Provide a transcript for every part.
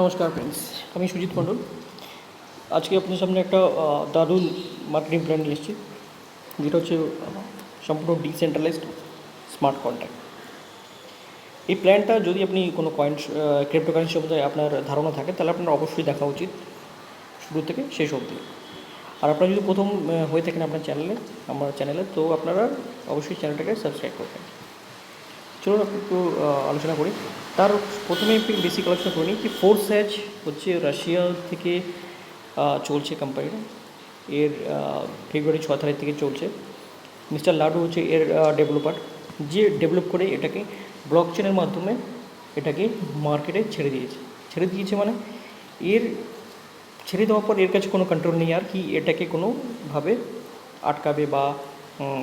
নমস্কার ফ্রেন্ডস, আমি সুজিত মণ্ডল। আজকে আপনার সামনে একটা দারুণ মার্কেটিং প্ল্যান নিয়ে এসেছি, যেটা হচ্ছে সম্পূর্ণ ডিসেন্ট্রালাইজড স্মার্ট কন্ট্রাক্ট। এই প্ল্যানটা যদি আপনি কোনো কয়েন্স ক্রিপ্টোকারেন্সি সম্বন্ধে আপনার ধারণা থাকে, তাহলে আপনার অবশ্যই দেখা উচিত শুরু থেকে শেষ অবধি। আর আপনারা যদি প্রথম হয়ে থাকেন আমার চ্যানেলে, তো আপনারা অবশ্যই চ্যানেলটাকে সাবস্ক্রাইব করবেন। চলুন একটু আলোচনা করি। তার প্রথমে একটু বেসিক আলোচনা করে নিই যে ফোর্সেজ হচ্ছে রাশিয়া থেকে চলছে কোম্পানিটা। এর ফেব্রুয়ারি 6 তারিখ থেকে চলছে। মিস্টার লাডু হচ্ছে এর ডেভেলপার, যে ডেভেলপ করে এটাকে ব্লক চেনের মাধ্যমে এটাকে মার্কেটে ছেড়ে দিয়েছে মানে এর ছেড়ে দেওয়ার পর এর কাছে কোনো কন্ট্রোল নেই আর কি এটাকে কোনোভাবে আটকাবে বা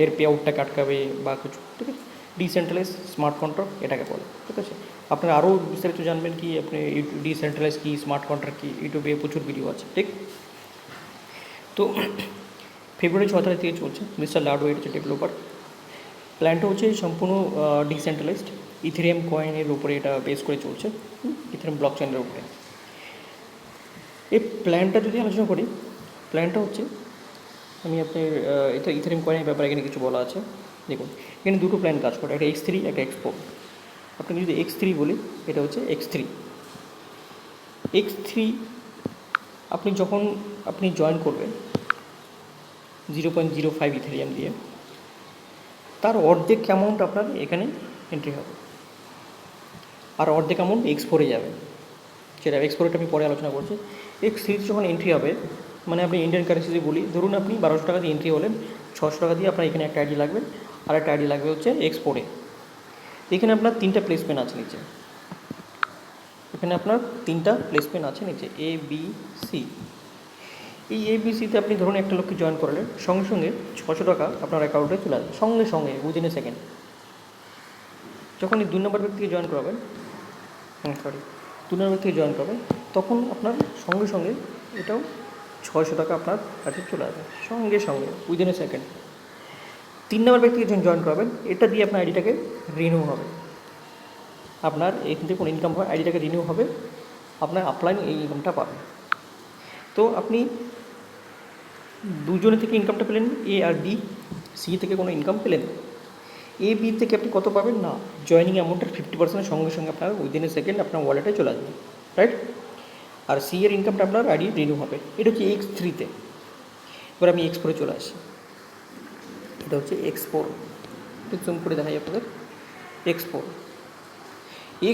এর পে আউটটাকে আটকাবে বা কিছু, ঠিক আছে। ডিসেন্ট্রালাইজ স্মার্ট কন্ট্রাক্ট এটাকে বলে, ঠিক আছে। আপনারা আরও বিস্তারিত জানবেন কি আপনি ডিসেন্ট্রালাইজ কি, স্মার্ট কন্ট্রাক্ট কি, ইউটিউবে প্রচুর ভিডিও আছে, ঠিক। তো ফেব্রুয়ারি 6 তারিখ থেকে চলছে। মিস্টার লাডু এটা হচ্ছে ডেভেলপার। প্ল্যানটা হচ্ছে সম্পূর্ণ ডিসেন্ট্রালাইজড ইথেরিয়াম কয়েনের উপরে এটা বেস করে চলছে, ইথেরিয়াম ব্লক চেনের উপরে। এই প্ল্যানটা যদি আলোচনা করি, প্ল্যানটা হচ্ছে আমি আপনার এটা ইথেরিয়াম কয়েনের ব্যাপারে এখানে কিছু বলা আছে। দেখুন, এখানে দুটো প্ল্যান কাজ করে, একটা X3 একটা X4। আপনাকে যদি X3 বলি, এটা হচ্ছে X3 যখন আপনি জয়েন করবেন 0.05 ইথেরিয়াম দিয়ে, তার অর্ধেক অ্যামাউন্ট আপনার এখানে এন্ট্রি হবে, আর অর্ধেক অ্যামাউন্ট X4-এ যাবে। সেটা X4-টা আমি পরে আলোচনা করছি। X3 যখন এন্ট্রি হবে, মানে আপনি ইন্ডিয়ান কারেন্সিতে বলি, ধরুন আপনি 1200 টাকা দিয়ে এন্ট্রি হলেন, 600 টাকা দিয়ে আপনার এখানে একটা আইডি লাগবে, আর একটা আইডি লাগবে হচ্ছে X4-এ। এখানে আপনার 3টা প্লেসমেন্ট আছে নিচে, এখানে আপনার 3টা প্লেসমেন্ট আছে নিচে, ABC। এই ABCতে আপনি ধরুন একটা লোককে জয়েন করালেন, সঙ্গে সঙ্গে 600 টাকা আপনার অ্যাকাউন্টে চলে আসবে, সঙ্গে সঙ্গে উইদিন এ সেকেন্ড। যখন এই 2 নম্বর ব্যক্তিকে জয়েন করাবেন, 2 নম্বর থেকে জয়েন করবেন, তখন আপনার সঙ্গে সঙ্গে এটাও 600 টাকা আপনার কাছে চলে আসবে, সঙ্গে সঙ্গে উইদিন এ সেকেন্ড। 3 নম্বর ব্যক্তিকে যখন জয়েন করাবেন, এটা দিয়ে আপনার আইডিটাকে রিনিউ হবে, আপনার এখান থেকে কোনো ইনকাম হয়, আইডিটাকে রিনিউ হবে, আপনার আপলাইন এই ইনকামটা পাবেন। তো আপনি দুজনে থেকে ইনকামটা পেলেন, A আর B। C থেকে কোনো ইনকাম পেলেন। A B থেকে আপনি কত পাবেন না, জয়েনিং অ্যামাউন্টের 50% সঙ্গে সঙ্গে আপনার উইদিন এ সেকেন্ড আপনার ওয়ালেটে চলে আসবে, রাইট। আর C এর ইনকামটা আপনার আইডি রিনিউ হবে। এটা হচ্ছে X3-তে। এবার আমি X4-এ চলে আসি। এটা হচ্ছে X4, একটু জুম করে দেখাই আপনাদের।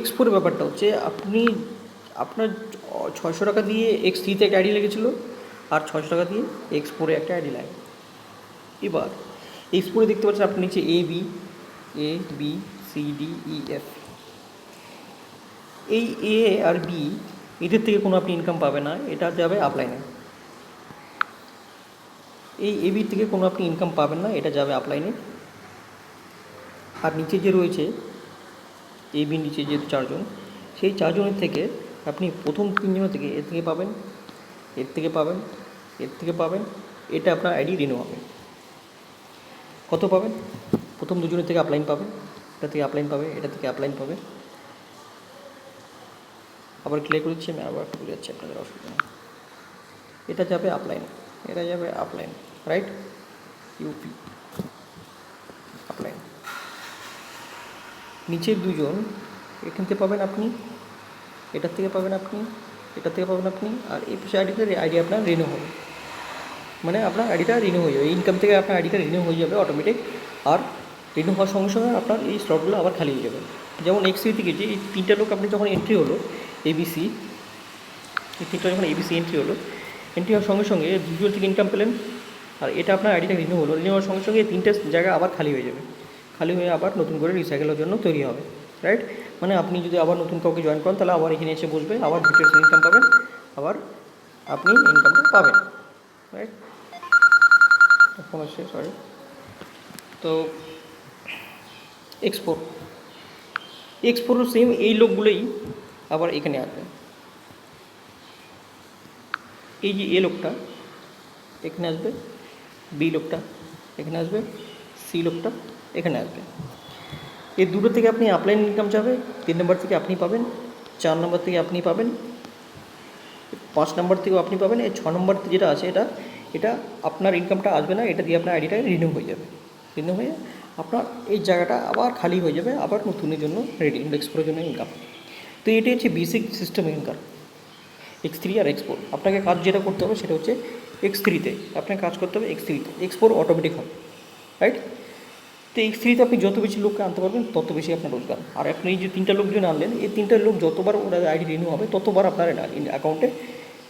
X4-এর ব্যাপারটা হচ্ছে আপনার 600 টাকা দিয়ে X3-তে একটা আইডি লেগেছিল, আর 600 টাকা দিয়ে X4-এ একটা আইডি লাগে। এবার X4-এ দেখতে পাচ্ছেন আপনি নিচে A B C D E F। এই A আর B এদের থেকে কোনো আপনি ইনকাম পাবে না, এটা যাবে আপলাইনে। এই AB থেকে কোনো আপনি ইনকাম পাবেন না, এটা যাবে আপলাইনে। আর নিচে যে রয়েছে AB নিচে যে 4 জন, সেই 4 জনের থেকে আপনি প্রথম 3 জনের থেকে এর থেকে পাবেন, এর থেকে পাবেন, এর থেকে পাবেন, এটা আপনার আইডি রিনিউ হবে। কত পাবেন? প্রথম 2 জনের থেকে আপলাইন পাবে, এটা থেকে আপলাইন পাবে, এটা থেকে আপলাইন পাবে। আবার ক্লিয়ার করে দিচ্ছি, আমি আবার একটু বলে যাচ্ছি, আপনাদের অসুবিধা নেই। এটা যাবে আপলাইন, এটা যাবে আপলাইন, রাইট। UP upline. নিচের 2 জন এখান থেকে পাবেন আপনি, এটার থেকে পাবেন আপনি, এটার থেকে পাবেন আপনি, আর এই পিছিয়ে আইডি আপনার রিনিউ হবে, মানে আপনার আইডিটা রিনিউ হয়ে যাবে। ইনকাম থেকে আপনার আইডিটা রিনিউ হয়ে যাবে অটোমেটিক। আর রিনিউ হওয়ার সঙ্গে সঙ্গে আপনার এই স্লটগুলো আবার খালি হয়ে যাবে। যেমন X3 থেকে যে এই 3টা লোক আপনি যখন এন্ট্রি হলো ABC, এই 3টা যখন ABC এন্ট্রি হওয়ার সঙ্গে সঙ্গে 2 জন থেকে ইনকাম পেলেন, আর এটা আপনার আইডিটা রিনিউ হওয়ার সঙ্গে সঙ্গে এই 3টে জায়গা আবার খালি হয়ে যাবে, খালি হয়ে আবার নতুন করে রিসাইকেলের জন্য তৈরি হবে, রাইট। মানে আপনি যদি আবার নতুন কাউকে জয়েন করেন, তাহলে আবার এখানে এসে বসবে, আবার ডিটেলস ইনকাম পাবেন, আবার আপনি ইনকামটা পাবেন, রাইট। ফোন আসছে, সরি। তো X4 সেম এই লোকগুলোই আবার এখানে আসবে। এই যে A লোকটা এখানে আসবে, B লোকটা এখানে আসবে, C লোকটা এখানে আসবে। এই দুটো থেকে আপনি আপলাইন ইনকাম যাবে, 3 নম্বর থেকে আপনি পাবেন, 4 নম্বর থেকে আপনি পাবেন, 5 নম্বর থেকেও আপনি পাবেন। এই 6 নম্বর যেটা আছে এটা এটা আপনার ইনকামটা আসবে না, এটা দিয়ে আপনার আইডিটা রিনিউ হয়ে যাবে। রিনিউ হয়ে আপনার এই জায়গাটা আবার খালি হয়ে যাবে, আবার নতুনের জন্য রেডি, এক্সপোরের জন্য ইনকাম। তো এটি হচ্ছে বেসিক সিস্টেম ইনকাম X3 আর X4। আপনাকে কাজ যেটা করতে হবে সেটা হচ্ছে X3-তে আপনাকে কাজ করতে হবে, X3-তে X4 অটোমেটিক হবে, রাইট? তো X3-তে আপনি যত বেশি লোককে আনতে পারবেন তত বেশি আপনার রোজগার। আর আপনি এই যে 3টা লোকজন আনলেন, এই 3টা লোক যতবার ওরা আইডি রিনিউ হবে ততবার আপনার অ্যাকাউন্টে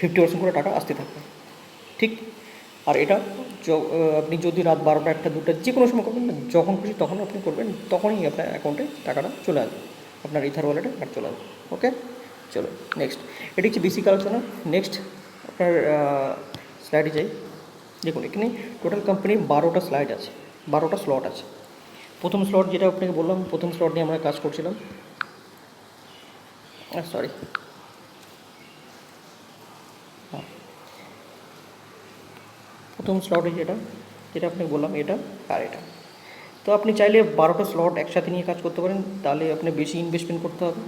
50% করে টাকা আসতে থাকবে, ঠিক? আর এটা আপনি যদি রাত 12টা 1টা 2টা যে কোনো সময় করবেন না, যখন খুশি তখন আপনি করবেন, তখনই আপনার অ্যাকাউন্টে টাকাটা চলে আসবে, আপনার ইথার ওয়ালেটে আর চলে আসবে। ওকে, চলো নেক্সট। এটি হচ্ছে বেসিক আলোচনা। নেক্সট আপনার স্লাইডে যাই। দেখুন এখানে টোটাল কোম্পানির 12টা স্লাইড আছে, 12টা স্লট আছে। প্রথম স্লট যেটা আপনাকে বললাম, প্রথম স্লট নিয়ে আমরা কাজ করছিলাম, সরি প্রথম স্লটে যেটা যেটা আপনাকে বললাম এটা আর এটা। তো আপনি চাইলে 12টা স্লট একসাথে নিয়ে কাজ করতে পারেন, তাহলে আপনি বেশি ইনভেস্টমেন্ট করতে হবে।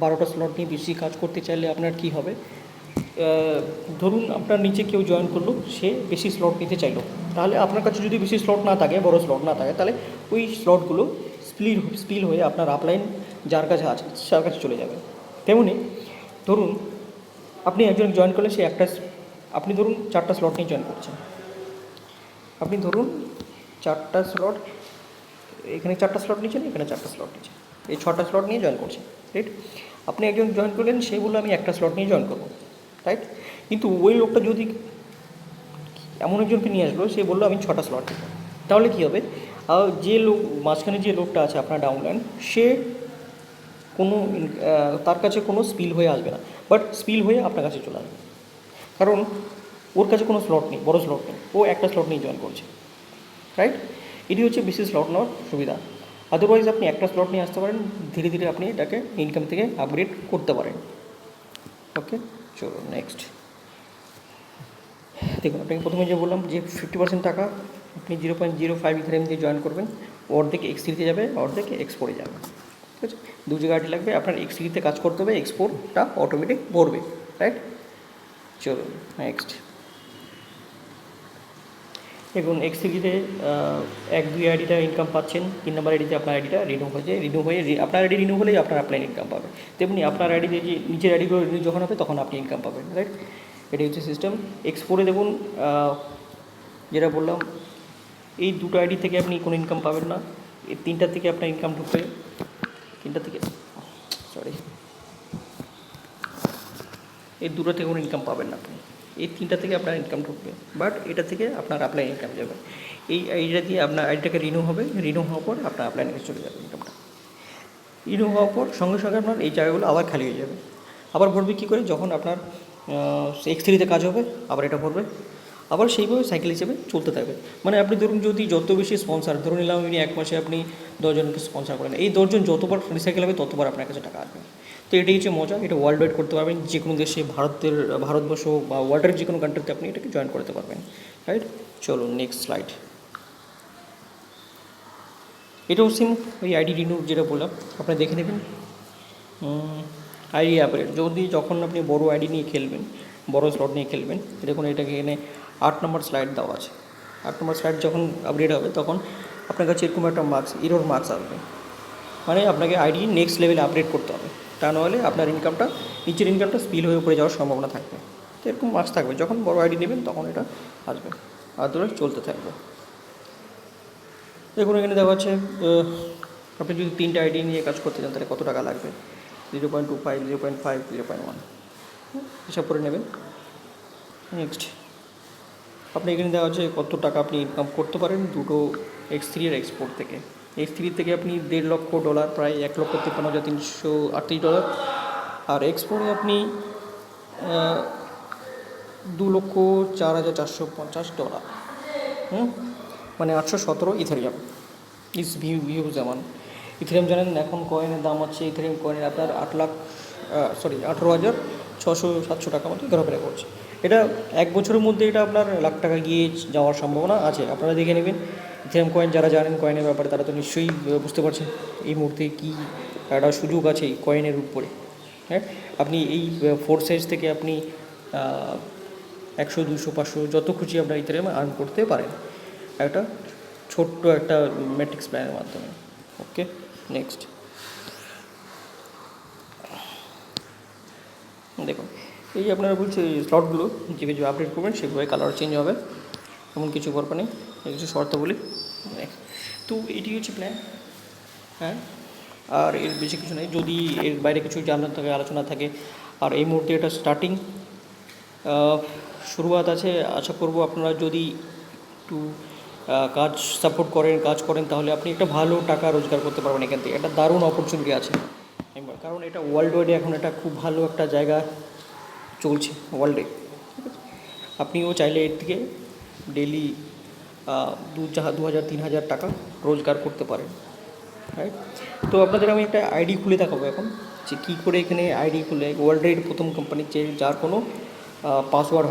12টা স্লট নিয়ে বেশি কাজ করতে চাইলে আপনার কী হবে, ধরুন আপনার নিচে কেউ জয়েন করলো, সে বেশি স্লট নিতে চাইলো, তাহলে আপনার কাছে যদি বেশি স্লট না থাকে, বড় স্লট না থাকে, তাহলে ওই স্লটগুলো স্পিল হয়ে আপনার আপলাইন যার কাছে আছে তার কাছে চলে যাবে। তেমনি ধরুন আপনি একজন জয়েন করলে সে একটা, আপনি ধরুন 4টা স্লট নিয়ে জয়েন করছেন, আপনি ধরুন 4টা স্লট, এখানে 4টা স্লট নিচ্ছেন, এখানে 4টা স্লট নিচ্ছেন, এই 6টা স্লট নিয়ে জয়েন করছেন, রাইট? আপনি একজন জয়েন করলেন, সে বললো আমি একটা স্লট নিয়ে জয়েন করবো, রাইট? কিন্তু ওই লোকটা যদি এমন একজনকে নিয়ে আসলো, সে বললো আমি 6টা স্লট নেব, তাহলে কী হবে, যে লোক মাঝখানে যে লোকটা আছে আপনার ডাউনলাইন, সে কোনো তার কাছে কোনো স্পিল হয়ে আসবে না, বাট স্পিল হয়ে আপনার কাছে চলে আসবে, কারণ ওর কাছে কোনো স্লট নেই, বড় স্লট নেই, ও একটা স্লট নিয়ে জয়েন করছে, রাইট? এটি হচ্ছে বেশি স্লট নেওয়ার সুবিধা। আদারওয়াইজ আপনি একটা স্লট নিয়ে আসতে পারেন, ধীরে ধীরে আপনি এটাকে ইনকাম থেকে আপগ্রেড করতে পারেন। ওকে, চলো নেক্সট। দেখুন আপনাকে প্রথমে যে বললাম যে 50% টাকা আপনি 0.05 ইথারিয়াম দিয়ে জয়েন করবেন, অর্ধেক X3-তে যাবে, অর্ধেক X4-এ যাবে, ঠিক আছে? 2 জায়গায় আইডি লাগবে, আপনার X3-তে কাজ করতে হবে, X4টা অটোমেটিক ভরবে, রাইট? চলো নেক্সট। দেখুন X3-তে 1-2 আইডিটা ইনকাম পাচ্ছেন, 3 নম্বর আইডিতে আপনার আইডিটা রিনিউ হয়ে আপনার আইডি রিনিউ হলেই আপনার আপলাইন ইনকাম পাবে। তেমনি আপনার আইডিতে যে নিচের আইডিগুলো রিনিউ যখন হবে তখন আপনি ইনকাম পাবেন, রাইট? এটি হচ্ছে সিস্টেম। X4-এ দেখুন যেটা বললাম, এই 2টো আইডি থেকে আপনি কোনো ইনকাম পাবেন না, এই 3টা থেকে আপনার ইনকাম ঢুকবে, 3টা থেকে সরি এই 2টো থেকে কোনো ইনকাম পাবেন না আপনি, এই 3টা থেকে আপনার ইনকাম ঢুকবে, বাট এটা থেকে আপনার আপলাইন ইনকাম যাবে। এই আইডিটা দিয়ে আপনার আইডিটাকে রিনিউ হবে, রিনিউ হওয়ার পর আপনার আপলাইনে চলে যাবে ইনকামটা। রিনিউ হওয়ার পর সঙ্গে সঙ্গে আপনার এই জায়গাগুলো আবার খালি হয়ে যাবে। আবার ভরবে কী করে, যখন আপনার X3-তে কাজ হবে আবার এটা ভরবে, আবার সেইভাবে সাইকেল হিসেবে চলতে থাকবে। মানে আপনি ধরুন যদি যত বেশি স্পন্সার, ধরুন নিলাম আপনি 1 মাসে আপনি 10 জনকে স্পন্সার করেন, এই 10 জন যতবার রিসাইকেল হবে ততবার আপনার কাছে টাকা আসবে। তো এটাই হচ্ছে মজা, এটা ওয়ার্ল্ড ওয়াইড করতে পারবেন, যে কোনো দেশে, ভারতবর্ষ বা ওয়ার্ল্ডের যে কোনো কান্ট্রিতে আপনি এটাকে জয়েন করতে পারবেন, রাইট? চলো নেক্সট স্লাইড। এটাও সেম ওই আইডি রিনিউ যেটা বললাম, আপনি দেখে নেবেন। আইডি আপগ্রেড, যখন আপনি বড় আইডি নিয়ে খেলবেন, বড় স্লট নিয়ে খেলবেন, দেখুন এটাকে এখানে 8 নম্বর স্লাইড দেওয়া আছে। 8 নম্বর স্লাইড যখন আপগ্রেড হবে তখন আপনার কাছে এরকম একটা এরর মার্কস আসবে, মানে আপনাকে আইডি নেক্সট লেভেলে আপগ্রেড করতে হবে, তা নাহলে আপনার ইনকামটা, নিচের ইনকামটা স্পিল হয়ে উপরে যাওয়ার সম্ভাবনা থাকবে। তো এরকম মার্কস থাকবে, যখন বড় আইডি নেবেন তখন এটা আসবে, আদারওয়াইজ চলতে থাকবে। দেখুন এখানে দেওয়া আছে, আপনি যদি 3টা আইডি নিয়ে কাজ করতে চান তাহলে কত টাকা লাগবে, 0.25, 0.5, 0.1 হিসাব করে নেবেন। নেক্সট আপনি এখানে দেওয়া আছে কত টাকা আপনি ইনকাম করতে পারেন দুটো X3 আর X4 থেকে। X3 থেকে আপনি $1.5 লাখ, প্রায় $1,53,338, আর X4-এ আপনি $2,04,450, মানে 817 ইথেরিয়াম ইস ভিউ যেমন। ইথেরিয়াম জানেন এখন কয়েনের দাম হচ্ছে, ইথেরিয়াম কয়েনের আপনার 18,600-700 টাকা মতো ঘোরাফেরা করছে। এটা 1 বছরের মধ্যে এটা আপনার লাখ টাকা গিয়ে যাওয়ার সম্ভাবনা আছে, আপনারা দেখে নেবেন। ইথেরিয়াম কয়েন যারা জানেন কয়েনের ব্যাপারে তারা তো নিশ্চয়ই বুঝতে পারছেন এই মুহূর্তে কী একটা সুযোগ আছে এই কয়েনের উপরে, হ্যাঁ? আপনি এই 4 সাইজ থেকে আপনি 100, 200, 500 যত খুশি আপনার ইথেরিয়াম আর্ন করতে পারেন একটা ছোট্ট একটা ম্যাট্রিক্স প্ল্যানের মাধ্যমে। ওকে, নেক্সট দেখুন, এই আপনারা বলছে স্লটগুলো যে যে আপডেট করবেন সেভাবে কালার চেঞ্জ হবে, এমন কিছু ব্যাপার নেই, এই কিছু শর্ত বলি। তো এটি হচ্ছে প্ল্যান, হ্যাঁ, আর এর বেশি কিছু নেই। যদি এর বাইরে কিছু জানার থাকে, আলোচনা থাকে, আর এই মুহূর্তে এটা স্টার্টিং শুরুয়াত আছে। আশা করব আপনারা যদি একটু কাজ সাপোর্ট করেন, কাজ করেন, তাহলে আপনি একটা ভালো টাকা রোজগার করতে পারবেন এখান থেকে। একটা দারুণ অপরচুনিটি আছে, কারণ এটা ওয়ার্ল্ড ওয়াইডে এখন এটা খুব ভালো একটা জায়গা চলছে ওয়ার্ল্ডে। আপনিও চাইলে এর থেকে ডেলি 2,000, 3,000 টাকা রোজগার করতে পারেন, রাইট? তো আপনাদের আমি একটা আইডি খুলে দেখাবো এখন, যে কী করে এখানে আইডি খুলে। ওয়ার্ল্ডের প্রথম কোম্পানি, যার কোনো পাসওয়ার্ড